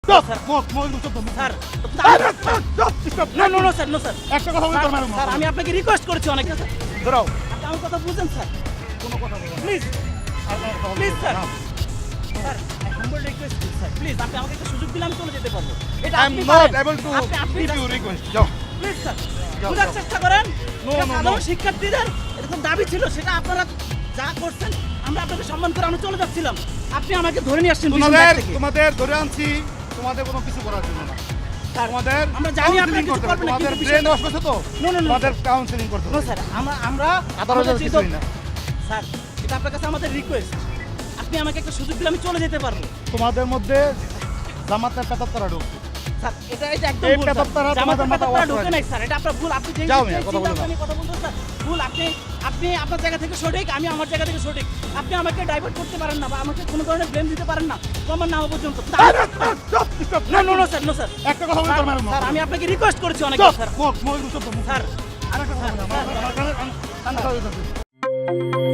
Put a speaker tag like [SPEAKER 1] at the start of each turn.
[SPEAKER 1] Sir
[SPEAKER 2] একটা কথা বলি তোর ম্যাডাম
[SPEAKER 1] স্যার আমি আপনাকে রিকোয়েস্ট করেছি অনেক স্যার
[SPEAKER 2] ধরাও
[SPEAKER 1] আপনি আমার কথা বুঝেন স্যার
[SPEAKER 2] কোনো কথা বলবো না
[SPEAKER 1] please
[SPEAKER 2] please
[SPEAKER 1] sir sir humble request sir please আপনি আমাকে একটা সুযোগ দিলে আমি চলে যেতে পারবো এটা
[SPEAKER 2] আই এম
[SPEAKER 1] আপনি
[SPEAKER 2] নট
[SPEAKER 1] পারেন।
[SPEAKER 2] এবল টু
[SPEAKER 1] আপনি
[SPEAKER 2] গিভ ইউ রিকোয়েস্ট যাও
[SPEAKER 1] প্লিজ স্যার
[SPEAKER 2] যাও,
[SPEAKER 1] বোঝার
[SPEAKER 2] যাও।
[SPEAKER 1] চেষ্টা করেন
[SPEAKER 2] No,
[SPEAKER 1] এটা
[SPEAKER 2] no,
[SPEAKER 1] সাধারণ
[SPEAKER 2] no.
[SPEAKER 1] শিক্ষার্থীদের এরকম দাবি ছিল সেটা আপনারা যা করছেন আমরা আপনাকে সম্মান করে আমরা চলে যাচ্ছিলাম আপনি আমাকে ধরে নিয়ে আসছেন পিছন ব্যাগ থেকে।
[SPEAKER 2] তোমাদের ধরে আনছি তোমাদের কোনো কিছু করার জন্য না
[SPEAKER 1] স্যার,
[SPEAKER 2] তোমাদের
[SPEAKER 1] আমরা জানি আপনারা
[SPEAKER 2] counselling
[SPEAKER 1] কিছু
[SPEAKER 2] করতে হবে।
[SPEAKER 1] করবেন না,
[SPEAKER 2] তোমাদের
[SPEAKER 1] কিন্তু
[SPEAKER 2] ব্রেন
[SPEAKER 1] বিষয়টা-
[SPEAKER 2] ওয়াশ করছে তো
[SPEAKER 1] No, no, no,
[SPEAKER 2] তোমাদের কাউন্সিলিং করতে
[SPEAKER 1] নো
[SPEAKER 2] হবে
[SPEAKER 1] স্যার আমরা
[SPEAKER 2] আদালত
[SPEAKER 1] আমাদের
[SPEAKER 2] কিছুই
[SPEAKER 1] যেহেতু-
[SPEAKER 2] না
[SPEAKER 1] স্যার এটা আপনার কাছে আমাদের রিকোয়েস্ট আপনি আমাকে একটা সুযোগ দিলে আমি চলে যেতে পারবো
[SPEAKER 2] তোমাদের মধ্যে জামাতের পেতাত্তারা ঢুকছে
[SPEAKER 1] স্যার এটা একদম
[SPEAKER 2] এই
[SPEAKER 1] ভুল স্যার।
[SPEAKER 2] পেতাত্তারা
[SPEAKER 1] জামাতের
[SPEAKER 2] তোমাদের মাথা
[SPEAKER 1] পেতাত্তারা
[SPEAKER 2] wash
[SPEAKER 1] ঢোকে
[SPEAKER 2] করে
[SPEAKER 1] নাই স্যার এটা আপনার ভুল আপনি যে
[SPEAKER 2] যাও
[SPEAKER 1] যে
[SPEAKER 2] মিয়া, কথা বলো
[SPEAKER 1] চিন্তা
[SPEAKER 2] না।
[SPEAKER 1] ভাবনা কথা বলতেন স্যার ভুল আপনি আপনার জায়গা থেকে সঠিক আমি আমার জায়গা থেকে সঠিক আপনি আমাকে ডাইভার্ট করতে পারেন না বা আমাকে কোনো ধরনের ব্লেম দিতে পারেন না প্রমাণ না হওয়া পর্যন্ত no no no sir no sir
[SPEAKER 2] একটা কথা বলি তোর ম্যাডাম
[SPEAKER 1] স্যার আমি আপনাকে রিকোয়েস্ট করেছি অনেক স্যার
[SPEAKER 2] স্যার
[SPEAKER 1] স্যার
[SPEAKER 2] আরেকটা কথা বলি আমার কানে কান কথা হইতাছে